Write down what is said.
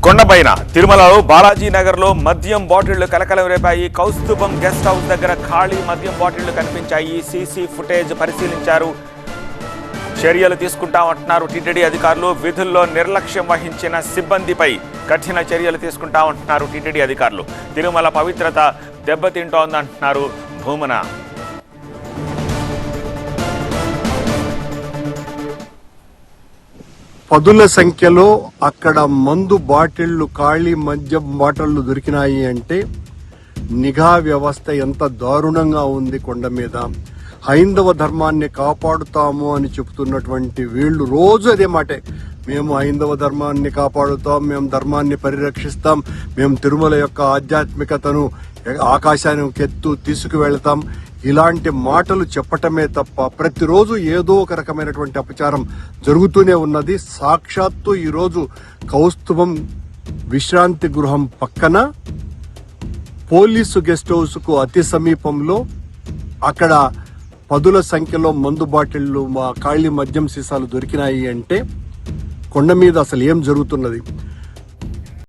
కొండపైన తిరుమలలో బాలాజీ నగర్లో మద్యం బాటిళ్లు కలకలం రేపాయి. కౌస్తుభం గెస్ట్ హౌస్ దగ్గర ఖాళీ మద్యం బాటిళ్లు కనిపించాయి. సీసీ ఫుటేజ్ పరిశీలించారు, చర్యలు తీసుకుంటామంటున్నారు టీటీడీ అధికారులు. విధుల్లో నిర్లక్ష్యం వహించిన సిబ్బందిపై కఠిన చర్యలు తీసుకుంటామంటున్నారు టీటీడీ అధికారులు. తిరుమల పవిత్రత దెబ్బతింటోందంటున్నారు భూమన. పదుల సంఖ్యలో అక్కడ మందు బాటిళ్లు, ఖాళీ మద్యం బాటిళ్లు దొరికినాయి అంటే నిఘా వ్యవస్థ ఎంత దారుణంగా ఉంది. కొండ మీద హైందవ ధర్మాన్ని కాపాడుతాము అని చెబుతున్నటువంటి వీళ్ళు రోజు అదే మాటే, మేము హైందవ ధర్మాన్ని కాపాడుతాం, మేము ధర్మాన్ని పరిరక్షిస్తాం, మేము తిరుమల యొక్క ఆధ్యాత్మికతను ఆకాశానికి తీసుకువెళ్తాం, ఇలాంటి మాటలు చెప్పటమే తప్ప ప్రతిరోజు ఏదో ఒక రకమైనటువంటి అపచారం జరుగుతూనే ఉన్నది. సాక్షాత్తు ఈరోజు కౌస్తుభం విశ్రాంతి గృహం పక్కన పోలీసు గెస్ట్ హౌస్ కు అతి సమీపంలో అక్కడ పదుల సంఖ్యలో మందు బాటిళ్లు, ఖాళీ మద్యం సీసాలు దొరికినాయి అంటే కొండ మీద అసలు ఏం జరుగుతున్నది?